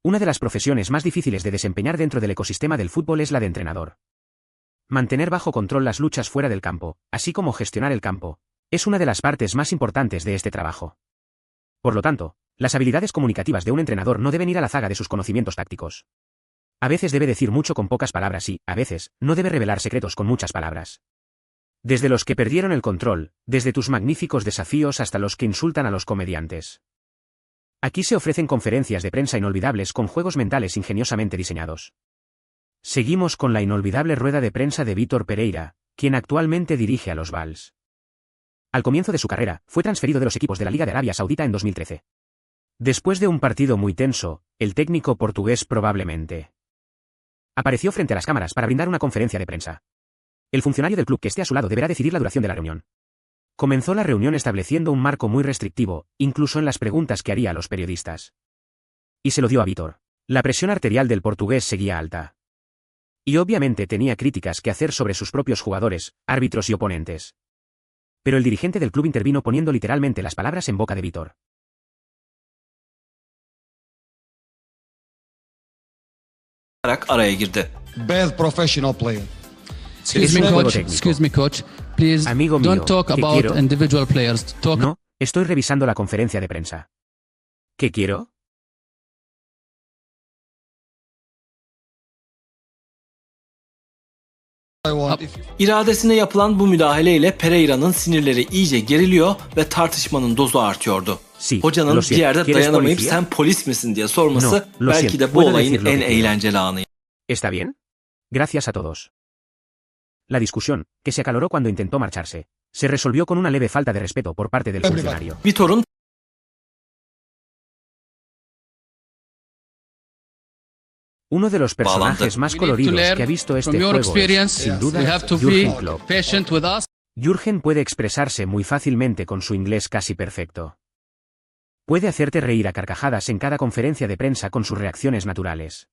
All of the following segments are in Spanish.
Una de las profesiones más difíciles de desempeñar dentro del ecosistema del fútbol es la de entrenador. Mantener bajo control las luchas fuera del campo, así como gestionar el campo, es una de las partes más importantes de este trabajo. Por lo tanto, las habilidades comunicativas de un entrenador no deben ir a la zaga de sus conocimientos tácticos. A veces debe decir mucho con pocas palabras y, a veces, no debe revelar secretos con muchas palabras. Desde los que perdieron el control, desde tus magníficos desafíos hasta los que insultan a los comediantes. Aquí se ofrecen conferencias de prensa inolvidables con juegos mentales ingeniosamente diseñados. Seguimos con la inolvidable rueda de prensa de Vítor Pereira, quien actualmente dirige a los Vals. Al comienzo de su carrera, fue transferido de los equipos de la Liga de Arabia Saudita en 2013. Después de un partido muy tenso, el técnico portugués probablemente apareció frente a las cámaras para brindar una conferencia de prensa. El funcionario del club que esté a su lado deberá decidir la duración de la reunión. Comenzó la reunión estableciendo un marco muy restrictivo, incluso en las preguntas que haría a los periodistas. Y se lo dio a Vítor. La presión arterial del portugués seguía alta. Y obviamente tenía críticas que hacer sobre sus propios jugadores, árbitros y oponentes. Pero el dirigente del club intervino poniendo literalmente las palabras en boca de Vítor. Araya girdi. Bad professional player. Excuse me, coach. Please Amigo mío, don't talk ¿qué about quiero? individual players. Talk. No, estoy revisando la conferencia de prensa. ¿Qué quiero? İradesine yapılan bu müdahaleyle Pereira'nın sinirleri iyice geriliyor ve tartışmanın dozu artıyordu. Sí, Hocanın lo bir siento. yerde ¿Quieres dayanamayıp policía? sen polis misin diye sorması No, lo belki siento. de bu Puedo olayın decir lo en que quiero. eğlenceli anıydı. ¿Está bien? Gracias a todos. La discusión, que se acaloró cuando intentó marcharse, se resolvió con una leve falta de respeto por parte del funcionario. Vitor'un Uno de los personajes más We need to coloridos learn que ha visto este from your juego es, experience. sin We duda, have to Jürgen be Klopp. patient with us. Jürgen puede expresarse muy fácilmente con su inglés casi perfecto. Puede hacerte reír a carcajadas en cada conferencia de prensa con sus reacciones naturales.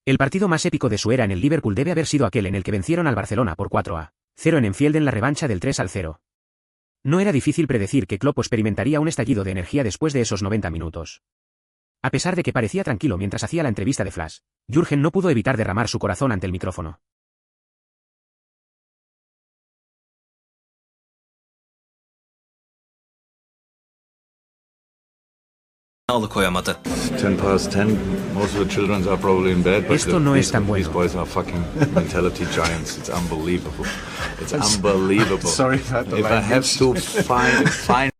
El partido más épico de su era en el Liverpool debe haber sido aquel en el que vencieron al Barcelona por 4-0 en Anfield en la revancha del 3-0. No era difícil predecir que Klopp experimentaría un estallido de energía después de esos 90 minutos. A pesar de que parecía tranquilo mientras hacía la entrevista de Flash, Jürgen no pudo evitar derramar su corazón ante el micrófono. alıkoyamadı. 10 past 10, most of the children are probably in bed, but Esto no es tan these bueno. boys are fucking mentality giants. It's unbelievable. It's unbelievable. Sorry about the If I have to find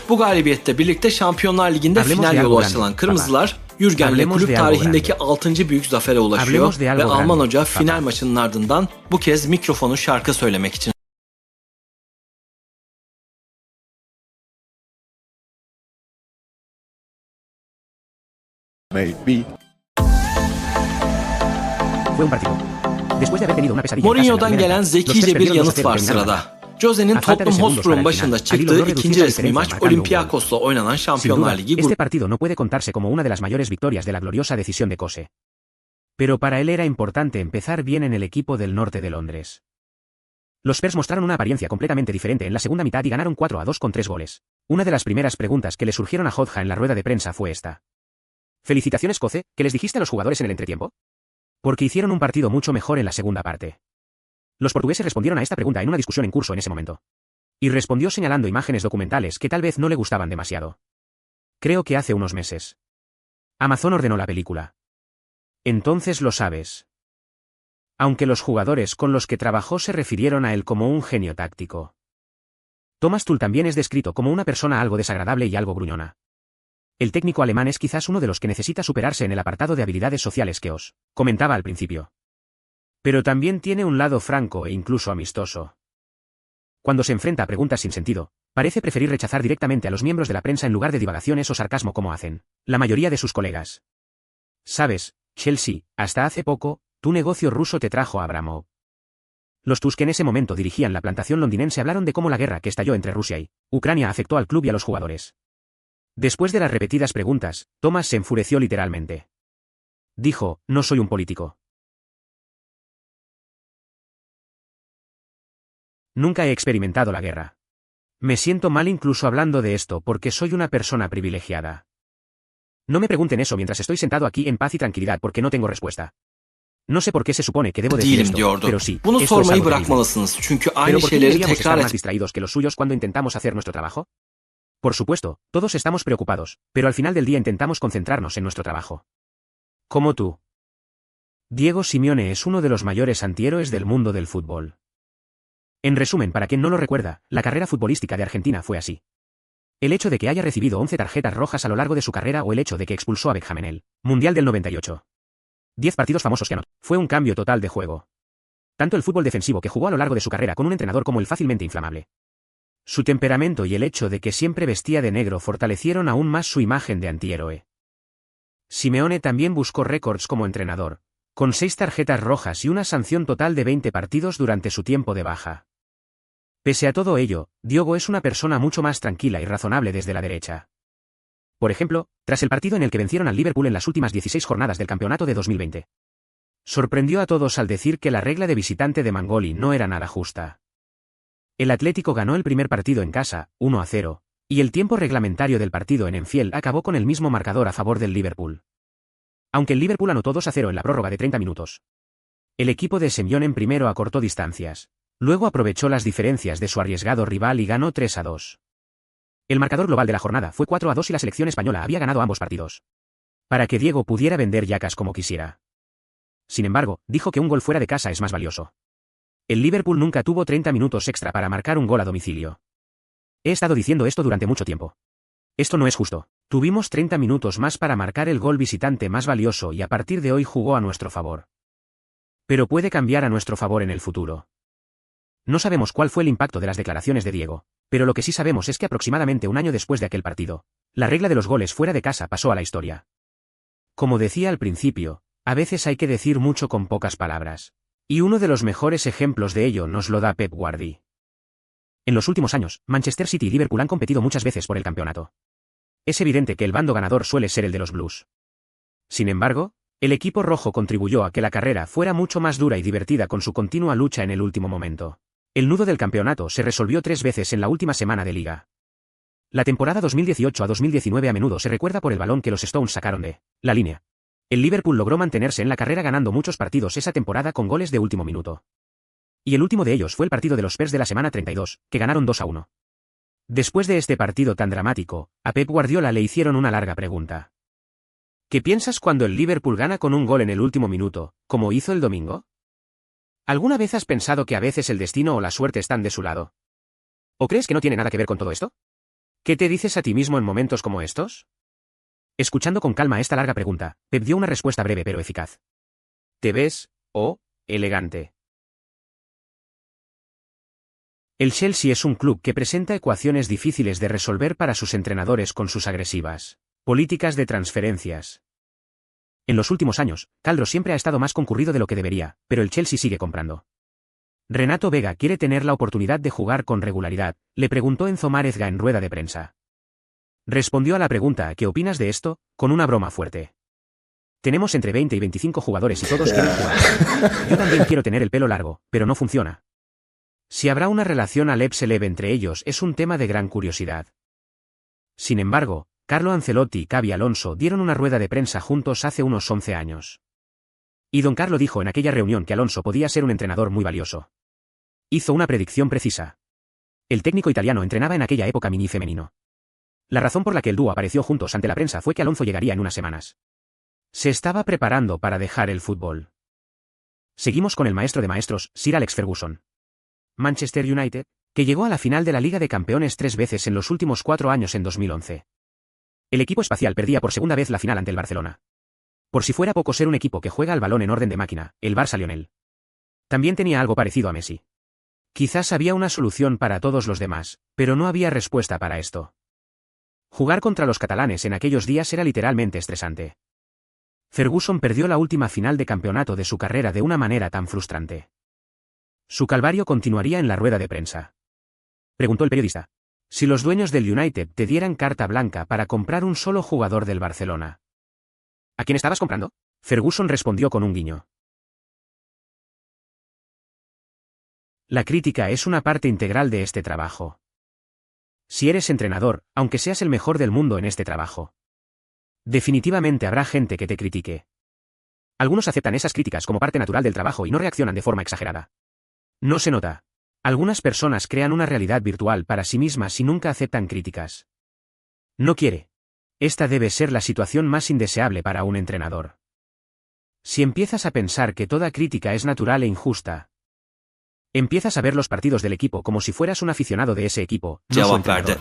Bu galibiyette birlikte Şampiyonlar Ligi'nde Hablemos final de yolu algo açılan grande, Kırmızılar, Jürgen'le Hablemos kulüp de algo tarihindeki grande. 6. büyük zafere ulaşıyor Hablemos de ve algo Alman grande, hoca papá. final maçının ardından bu kez mikrofonu şarkı söylemek için Maybe. Fue un partido. Después de haber tenido una pesadilla en casa en la Mourinho'dan primera gelen mitad, los zekice Spurs bir perdieron yanıt 2-0 var y terminaron sırada. Jose'nin A falta de Tottenham segundos Hotspur'un para el başında final, Ali çıktığı logró reducir ikinci la resmi diferencia maç marcando un gol. Olympiakos'la oynanan Sin Şampiyonlar duda, Ligi este partido no puede contarse como una de las mayores victorias de la gloriosa decisión de Kose. Pero para él era importante empezar bien en el equipo del norte de Londres. Los Spurs mostraron una apariencia completamente diferente en la segunda mitad y ganaron 4-2 con 3 goles. Una de las primeras preguntas que le surgieron a Hodja en la rueda de prensa fue esta. Felicitaciones, Kose, ¿qué les dijiste a los jugadores en el entretiempo? Porque hicieron un partido mucho mejor en la segunda parte. Los portugueses respondieron a esta pregunta en una discusión en curso en ese momento. Y respondió señalando imágenes documentales que tal vez no le gustaban demasiado. Creo que hace unos meses. Amazon ordenó la película. Entonces lo sabes. Aunque los jugadores con los que trabajó se refirieron a él como un genio táctico. Thomas Tuchel también es descrito como una persona algo desagradable y algo gruñona. El técnico alemán es quizás uno de los que necesita superarse en el apartado de habilidades sociales que os comentaba al principio. Pero también tiene un lado franco e incluso amistoso. Cuando se enfrenta a preguntas sin sentido, parece preferir rechazar directamente a los miembros de la prensa en lugar de divagaciones o sarcasmo como hacen la mayoría de sus colegas. Sabes, Chelsea, hasta hace poco, tu negocio ruso te trajo a Abramov. Los Tusk que en ese momento dirigían la plantación londinense hablaron de cómo la guerra que estalló entre Rusia y Ucrania afectó al club y a los jugadores. Después de las repetidas preguntas, Thomas se enfureció literalmente. Dijo, no soy un político. Nunca he experimentado la guerra. Me siento mal incluso hablando de esto porque soy una persona privilegiada. No me pregunten eso mientras estoy sentado aquí en paz y tranquilidad porque no tengo respuesta. No sé por qué se supone que debo decir Değilim esto, diyordu. pero sí, Bunu esto es sormayı algo terrible. bırakmalısınız çünkü ¿Pero aynı por qué şeyleri deberíamos estar tekrar más distraídos que los suyos cuando intentamos hacer nuestro trabajo? Por supuesto, todos estamos preocupados, pero al final del día intentamos concentrarnos en nuestro trabajo. Como tú. Diego Simeone es uno de los mayores antihéroes del mundo del fútbol. En resumen, para quien no lo recuerda, la carrera futbolística de Argentina fue así. El hecho de que haya recibido 11 tarjetas rojas a lo largo de su carrera o el hecho de que expulsó a Beckham en el Mundial del 98. 10 partidos famosos que anotó. Fue un cambio total de juego. Tanto el fútbol defensivo que jugó a lo largo de su carrera con un entrenador como el fácilmente inflamable. Su temperamento y el hecho de que siempre vestía de negro fortalecieron aún más su imagen de antihéroe. Simeone también buscó récords como entrenador, con 6 tarjetas rojas y una sanción total de 20 partidos durante su tiempo de baja. Pese a todo ello, Diego es una persona mucho más tranquila y razonable desde la derecha. Por ejemplo, tras el partido en el que vencieron al Liverpool en las últimas 16 jornadas del campeonato de 2020. Sorprendió a todos al decir que la regla de visitante de Mangoli no era nada justa. El Atlético ganó el primer partido en casa, 1-0, y el tiempo reglamentario del partido en Enfield acabó con el mismo marcador a favor del Liverpool. Aunque el Liverpool anotó 2-0 en la prórroga de 30 minutos. El equipo de Simeone primero acortó distancias. Luego aprovechó las diferencias de su arriesgado rival y ganó 3-2. El marcador global de la jornada fue 4-2 y la selección española había ganado ambos partidos. Para que Diego pudiera vender yacas como quisiera. Sin embargo, dijo que un gol fuera de casa es más valioso. El Liverpool nunca tuvo 30 minutos extra para marcar un gol a domicilio. He estado diciendo esto durante mucho tiempo. Esto no es justo. Tuvimos 30 minutos más para marcar el gol visitante más valioso y a partir de hoy jugó a nuestro favor. Pero puede cambiar a nuestro favor en el futuro. No sabemos cuál fue el impacto de las declaraciones de Diego, pero lo que sí sabemos es que aproximadamente un año después de aquel partido, la regla de los goles fuera de casa pasó a la historia. Como decía al principio, a veces hay que decir mucho con pocas palabras. Y uno de los mejores ejemplos de ello nos lo da Pep Guardiola. En los últimos años, Manchester City y Liverpool han competido muchas veces por el campeonato. Es evidente que el bando ganador suele ser el de los Blues. Sin embargo, el equipo rojo contribuyó a que la carrera fuera mucho más dura y divertida con su continua lucha en el último momento. El nudo del campeonato se resolvió 3 veces en la última semana de liga. La temporada 2018 a 2019 a menudo se recuerda por el balón que los Stones sacaron de la línea. El Liverpool logró mantenerse en la carrera ganando muchos partidos esa temporada con goles de último minuto. Y el último de ellos fue el partido de los Spurs de la semana 32, que ganaron 2-1. Después de este partido tan dramático, a Pep Guardiola le hicieron una larga pregunta. ¿Qué piensas cuando el Liverpool gana con un gol en el último minuto, como hizo el domingo? ¿Alguna vez has pensado que a veces el destino o la suerte están de su lado? ¿O crees que no tiene nada que ver con todo esto? ¿Qué te dices a ti mismo en momentos como estos? Escuchando con calma esta larga pregunta, Pep dio una respuesta breve pero eficaz. ¿Te ves, elegante? El Chelsea es un club que presenta ecuaciones difíciles de resolver para sus entrenadores con sus agresivas políticas de transferencias. En los últimos años, Caldro siempre ha estado más concurrido de lo que debería, pero el Chelsea sigue comprando. Renato Vega quiere tener la oportunidad de jugar con regularidad, le preguntó Enzo Márezga en rueda de prensa. Respondió a la pregunta ¿qué opinas de esto?, con una broma fuerte. Tenemos entre 20 y 25 jugadores y todos quieren jugar. Yo también quiero tener el pelo largo, pero no funciona. Si habrá una relación Alep-Celeb entre ellos es un tema de gran curiosidad. Sin embargo, Carlo Ancelotti y Xabi Alonso dieron una rueda de prensa juntos hace unos 11 años. Y don Carlo dijo en aquella reunión que Alonso podía ser un entrenador muy valioso. Hizo una predicción precisa. El técnico italiano entrenaba en aquella época mini femenino. La razón por la que el dúo apareció juntos ante la prensa fue que Alonso llegaría en unas semanas. Se estaba preparando para dejar el fútbol. Seguimos con el maestro de maestros, Sir Alex Ferguson. Manchester United, que llegó a la final de la Liga de Campeones 3 veces en los últimos 4 años en 2011. El equipo espacial perdía por segunda vez la final ante el Barcelona. Por si fuera poco ser un equipo que juega al balón en orden de máquina, el Barça Lionel. También tenía algo parecido a Messi. Quizás había una solución para todos los demás, pero no había respuesta para esto. Jugar contra los catalanes en aquellos días era literalmente estresante. Ferguson perdió la última final de campeonato de su carrera de una manera tan frustrante. Su calvario continuaría en la rueda de prensa. Preguntó el periodista. Si los dueños del United te dieran carta blanca para comprar un solo jugador del Barcelona. ¿A quién estabas comprando? Ferguson respondió con un guiño. La crítica es una parte integral de este trabajo. Si eres entrenador, aunque seas el mejor del mundo en este trabajo, Definitivamente habrá gente que te critique. Algunos aceptan esas críticas como parte natural del trabajo y no reaccionan de forma exagerada. No se nota. Algunas personas crean una realidad virtual para sí mismas y nunca aceptan críticas. No quiere. Esta debe ser la situación más indeseable para un entrenador. Si empiezas a pensar que toda crítica es natural e injusta, empiezas a ver los partidos del equipo como si fueras un aficionado de ese equipo, no su entrenador.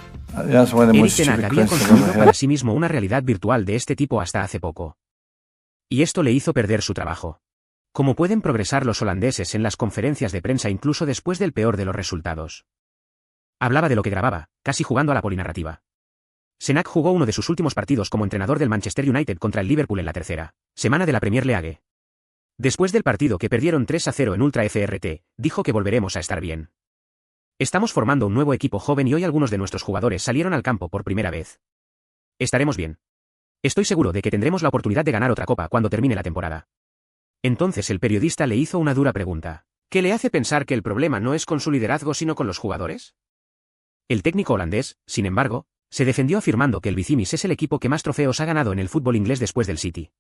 Eric Ten Hag había construido para sí mismo una realidad virtual de este tipo hasta hace poco. Y esto le hizo perder su trabajo. ¿Cómo pueden progresar los holandeses en las conferencias de prensa incluso después del peor de los resultados? Hablaba de lo que grababa, casi jugando a la polinarrativa. Ten Hag jugó uno de sus últimos partidos como entrenador del Manchester United contra el Liverpool en la tercera semana de la Premier League. Después del partido que perdieron 3-0 en Ultra FRT, dijo que volveremos a estar bien. Estamos formando un nuevo equipo joven y hoy algunos de nuestros jugadores salieron al campo por primera vez. Estaremos bien. Estoy seguro de que tendremos la oportunidad de ganar otra copa cuando termine la temporada. Entonces el periodista le hizo una dura pregunta. ¿Qué le hace pensar que el problema no es con su liderazgo sino con los jugadores? El técnico holandés, sin embargo, se defendió afirmando que el Bicimis es el equipo que más trofeos ha ganado en el fútbol inglés después del City.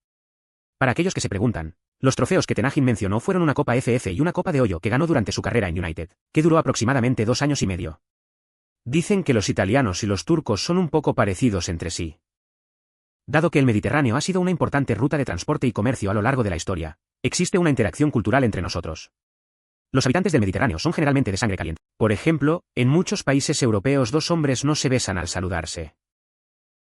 Para aquellos que se preguntan, los trofeos que Ten Hag mencionó fueron una Copa FF y una Copa de Hoyo que ganó durante su carrera en United, que duró aproximadamente 2 años y medio. Dicen que los italianos y los turcos son un poco parecidos entre sí. Dado que el Mediterráneo ha sido una importante ruta de transporte y comercio a lo largo de la historia, existe una interacción cultural entre nosotros. Los habitantes del Mediterráneo son generalmente de sangre caliente. Por ejemplo, en muchos países europeos 2 hombres no se besan al saludarse.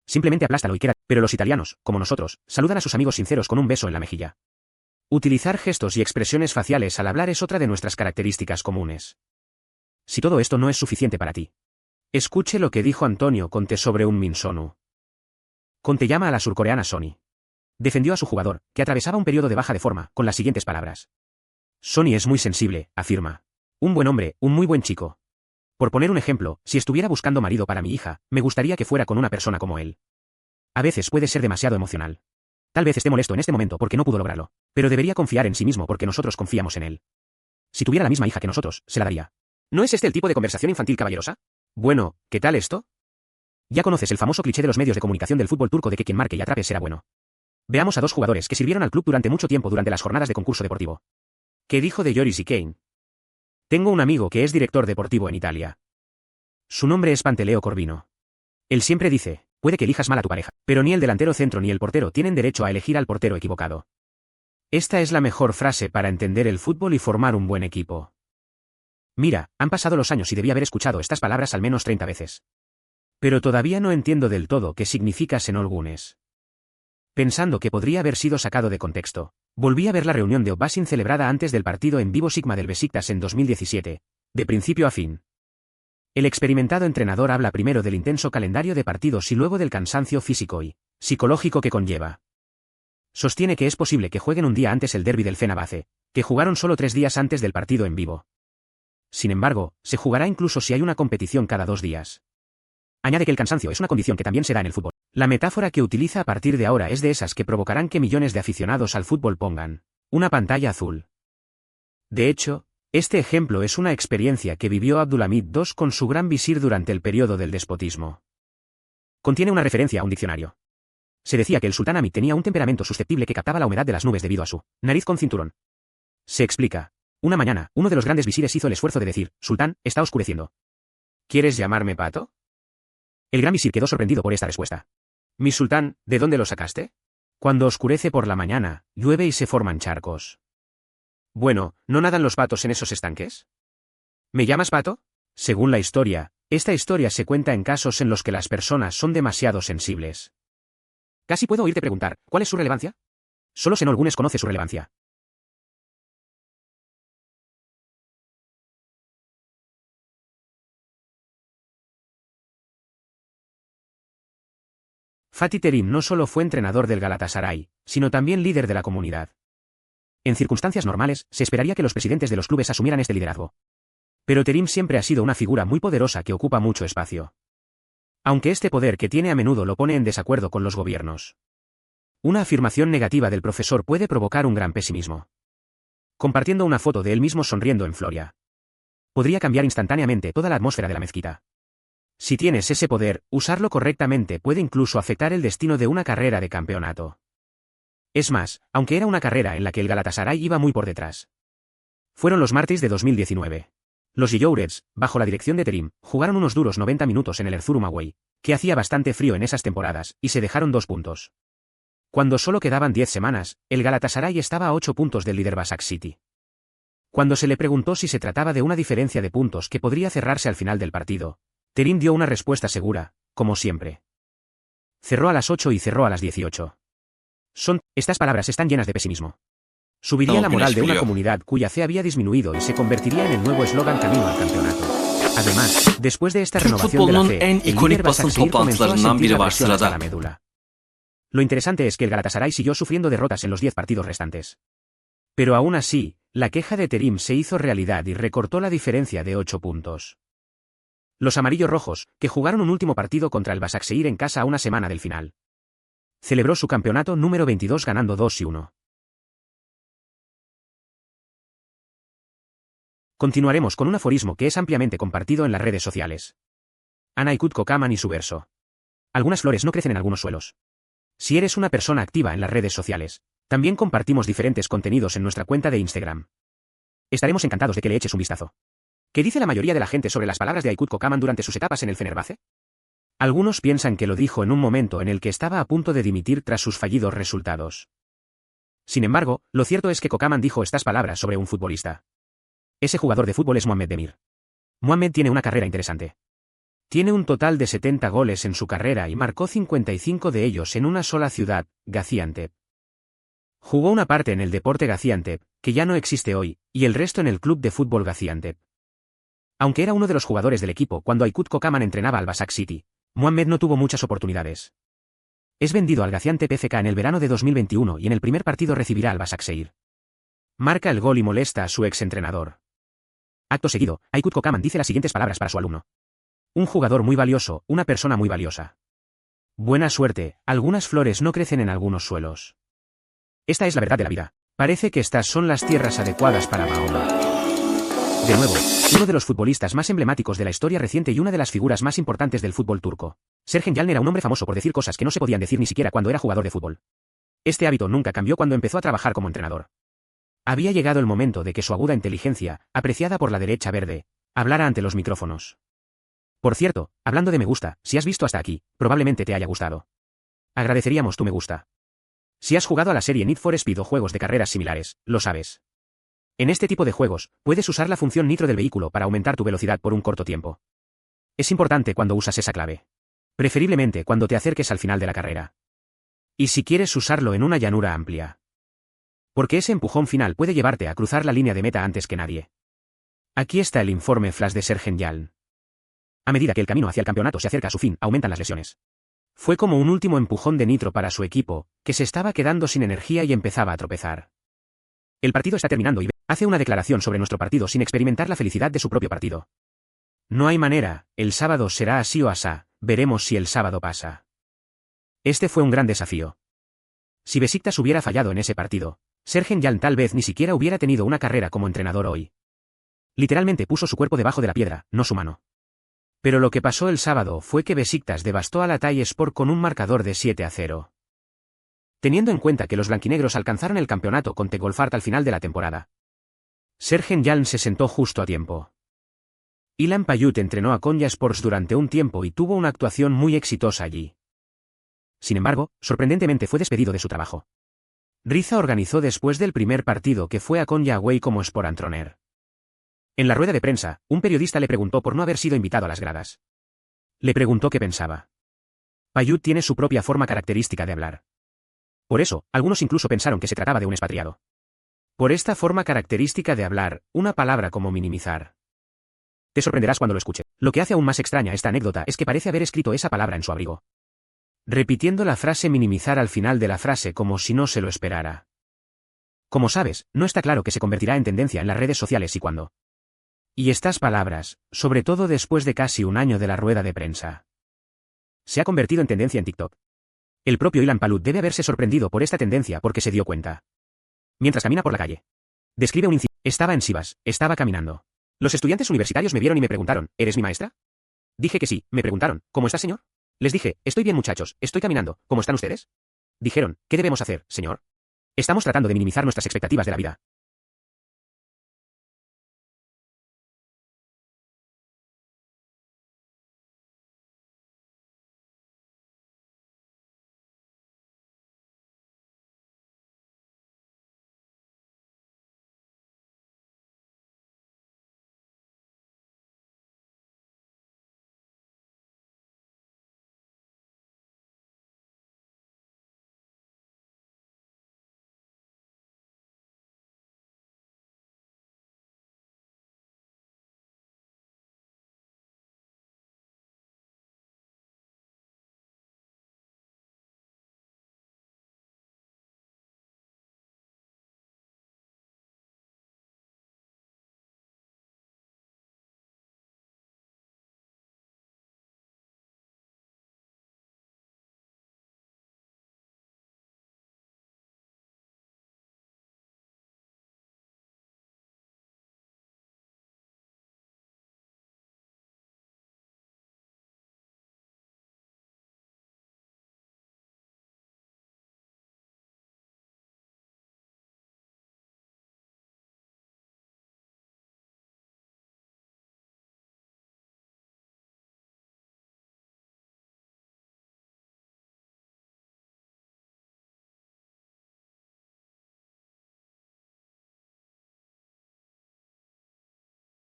Simplemente aplástalo y queda. Pero los italianos, como nosotros, saludan a sus amigos sinceros con un beso en la mejilla. Utilizar gestos y expresiones faciales al hablar es otra de nuestras características comunes. Si todo esto no es suficiente para ti, escuche lo que dijo Antonio Conte sobre un Min Sonu. Conte llama a la surcoreana Sonny. Defendió a su jugador, que atravesaba un periodo de baja de forma, con las siguientes palabras. Sonny es muy sensible, afirma. Un buen hombre, un muy buen chico. Por poner un ejemplo, si estuviera buscando marido para mi hija, me gustaría que fuera con una persona como él. A veces puede ser demasiado emocional. Tal vez esté molesto en este momento porque no pudo lograrlo, pero debería confiar en sí mismo porque nosotros confiamos en él. Si tuviera la misma hija que nosotros, se la daría. ¿No es este el tipo de conversación infantil caballerosa? Bueno, ¿qué tal esto? Ya conoces el famoso cliché de los medios de comunicación del fútbol turco de que quien marque y atrape será bueno. Veamos a 2 jugadores que sirvieron al club durante mucho tiempo durante las jornadas de concurso deportivo. ¿Qué dijo de Lloris y Kane? Tengo un amigo que es director deportivo en Italia. Su nombre es Panteleo Corvino. Él siempre dice, puede que elijas mal a tu pareja, pero ni el delantero centro ni el portero tienen derecho a elegir al portero equivocado. Esta es la mejor frase para entender el fútbol y formar un buen equipo. Mira, han pasado los años y debí haber escuchado estas palabras al menos 30 veces. Pero todavía no entiendo del todo qué significa Şenol Güneş. Pensando que podría haber sido sacado de contexto, volví a ver la reunión de Obbaşin celebrada antes del partido en vivo Sigma del Beşiktaş en 2017, de principio a fin. El experimentado entrenador habla primero del intenso calendario de partidos y luego del cansancio físico y psicológico que conlleva. Sostiene que es posible que jueguen un día antes el derbi del Fenerbahce, que jugaron solo 3 días antes del partido en vivo. Sin embargo, se jugará incluso si hay una competición cada 2 días. Añade que el cansancio es una condición que también se da en el fútbol. La metáfora que utiliza a partir de ahora es de esas que provocarán que millones de aficionados al fútbol pongan una pantalla azul. De hecho, este ejemplo es una experiencia que vivió Abdulhamid II con su gran visir durante el periodo del despotismo. Contiene una referencia a un diccionario. Se decía que el sultán Hamid tenía un temperamento susceptible que captaba la humedad de las nubes debido a su nariz con cinturón. Se explica. Una mañana, uno de los grandes visires hizo el esfuerzo de decir, Sultán, está oscureciendo. ¿Quieres llamarme pato? El gran visir quedó sorprendido por esta respuesta. Mi sultán, ¿de dónde lo sacaste? Cuando oscurece por la mañana, llueve y se forman charcos. Bueno, ¿no nadan los patos en esos estanques? ¿Me llamas pato? Según la historia, esta historia se cuenta en casos en los que las personas son demasiado sensibles. Casi puedo oírte preguntar, ¿cuál es su relevancia? Solo Şenol Güneş conoce su relevancia. Fatih Terim no solo fue entrenador del Galatasaray, sino también líder de la comunidad. En circunstancias normales, se esperaría que los presidentes de los clubes asumieran este liderazgo. Pero Terim siempre ha sido una figura muy poderosa que ocupa mucho espacio. Aunque este poder que tiene a menudo lo pone en desacuerdo con los gobiernos. Una afirmación negativa del profesor puede provocar un gran pesimismo. Compartiendo una foto de él mismo sonriendo en Floria. Podría cambiar instantáneamente toda la atmósfera de la mezquita. Si tienes ese poder, usarlo correctamente puede incluso afectar el destino de una carrera de campeonato. Es más, aunque era una carrera en la que el Galatasaray iba muy por detrás. Fueron los martes de 2019. Los Yellowreds, bajo la dirección de Terim, jugaron unos duros 90 minutos en el Erzurum Away, que hacía bastante frío en esas temporadas, y se dejaron 2 puntos. Cuando solo quedaban 10 semanas, el Galatasaray estaba a 8 puntos del líder Başakşehir. Cuando se le preguntó si se trataba de una diferencia de puntos que podría cerrarse al final del partido, Terim dio una respuesta segura, como siempre. Cerró a las 8 y cerró a las 18. Estas palabras están llenas de pesimismo. Subiría la moral de una comunidad cuya fe había disminuido y se convertiría en el nuevo eslogan camino al campeonato. Además, después de esta renovación de la fe, el líder Başakşehir comenzó a sentir la presión hasta la médula. Lo interesante es que el Galatasaray siguió sufriendo derrotas en los 10 partidos restantes. Pero aún así, la queja de Terim se hizo realidad y recortó la diferencia de 8 puntos. Los amarillos rojos, que jugaron un último partido contra el Başakşehir en casa a una semana del final, celebró su campeonato número 22 ganando 2-1. Continuaremos con un aforismo que es ampliamente compartido en las redes sociales. Ana Aykut Kocaman y su verso. Algunas flores no crecen en algunos suelos. Si eres una persona activa en las redes sociales, también compartimos diferentes contenidos en nuestra cuenta de Instagram. Estaremos encantados de que le eches un vistazo. ¿Qué dice la mayoría de la gente sobre las palabras de Aykut Kocaman durante sus etapas en el Fenerbahce? Algunos piensan que lo dijo en un momento en el que estaba a punto de dimitir tras sus fallidos resultados. Sin embargo, lo cierto es que Kocaman dijo estas palabras sobre un futbolista. Ese jugador de fútbol es Muhammed Demir. Muhammed tiene una carrera interesante. Tiene un total de 70 goles en su carrera y marcó 55 de ellos en una sola ciudad, Gaziantep. Jugó una parte en el Deporte Gaziantep, que ya no existe hoy, y el resto en el Club de Fútbol Gaziantep. Aunque era uno de los jugadores del equipo cuando Aykut Kocaman entrenaba al Başakşehir, Muhammed no tuvo muchas oportunidades. Es vendido al Gaziantep FK en el verano de 2021 y en el primer partido recibirá al Başakşehir. Marca el gol y molesta a su exentrenador. Acto seguido, Aykut Kocaman dice las siguientes palabras para su alumno. Un jugador muy valioso, una persona muy valiosa. Buena suerte, algunas flores no crecen en algunos suelos. Esta es la verdad de la vida. Parece que estas son las tierras adecuadas para Mahoma. De nuevo, uno de los futbolistas más emblemáticos de la historia reciente y una de las figuras más importantes del fútbol turco. Sergen Yalın era un hombre famoso por decir cosas que no se podían decir ni siquiera cuando era jugador de fútbol. Este hábito nunca cambió cuando empezó a trabajar como entrenador. Había llegado el momento de que su aguda inteligencia, apreciada por la derecha verde, hablara ante los micrófonos. Por cierto, hablando de me gusta, si has visto hasta aquí, probablemente te haya gustado. Agradeceríamos tu me gusta. Si has jugado a la serie Need for Speed o juegos de carreras similares, lo sabes. En este tipo de juegos, puedes usar la función nitro del vehículo para aumentar tu velocidad por un corto tiempo. Es importante cuando usas esa clave. Preferiblemente cuando te acerques al final de la carrera. Y si quieres usarlo en una llanura amplia. Porque ese empujón final puede llevarte a cruzar la línea de meta antes que nadie. Aquí está el informe flash de Sergen Yalın. A medida que el camino hacia el campeonato se acerca a su fin, aumentan las lesiones. Fue como un último empujón de nitro para su equipo, que se estaba quedando sin energía y empezaba a tropezar. El partido está terminando y hace una declaración sobre nuestro partido sin experimentar la felicidad de su propio partido. No hay manera, el sábado será así o asá, veremos si el sábado pasa. Este fue un gran desafío. Si Besiktas hubiera fallado en ese partido, Sergen Yalın tal vez ni siquiera hubiera tenido una carrera como entrenador hoy. Literalmente puso su cuerpo debajo de la piedra, no su mano. Pero lo que pasó el sábado fue que Besiktas devastó al Hatayspor con un marcador de 7-0. Teniendo en cuenta que los blanquinegros alcanzaron el campeonato con Tegolfart al final de la temporada, Sergen Yalın se sentó justo a tiempo. Ilan Payut entrenó a Konyasports durante un tiempo y tuvo una actuación muy exitosa allí. Sin embargo, sorprendentemente fue despedido de su trabajo. Riza organizó después del primer partido que fue a Konya Away como Sporantroner. En la rueda de prensa, un periodista le preguntó por no haber sido invitado a las gradas. Le preguntó qué pensaba. Payut tiene su propia forma característica de hablar. Por eso, algunos incluso pensaron que se trataba de un expatriado. Por esta forma característica de hablar, una palabra como minimizar. Te sorprenderás cuando lo escuches. Lo que hace aún más extraña esta anécdota es que parece haber escrito esa palabra en su abrigo. Repitiendo la frase minimizar al final de la frase como si no se lo esperara. Como sabes, no está claro que se convertirá en tendencia en las redes sociales y cuándo. Y estas palabras, sobre todo después de casi un año de la rueda de prensa, se ha convertido en tendencia en TikTok. El propio Ilan Payut debe haberse sorprendido por esta tendencia porque se dio cuenta. Mientras camina por la calle. Describe un incidente. Estaba en Sivas, estaba caminando. Los estudiantes universitarios me vieron y me preguntaron, ¿eres mi maestra? Dije que sí. Me preguntaron, ¿cómo está, señor? Les dije, estoy bien, muchachos, estoy caminando. ¿Cómo están ustedes? Dijeron, ¿qué debemos hacer, señor? Estamos tratando de minimizar nuestras expectativas de la vida.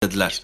dediler.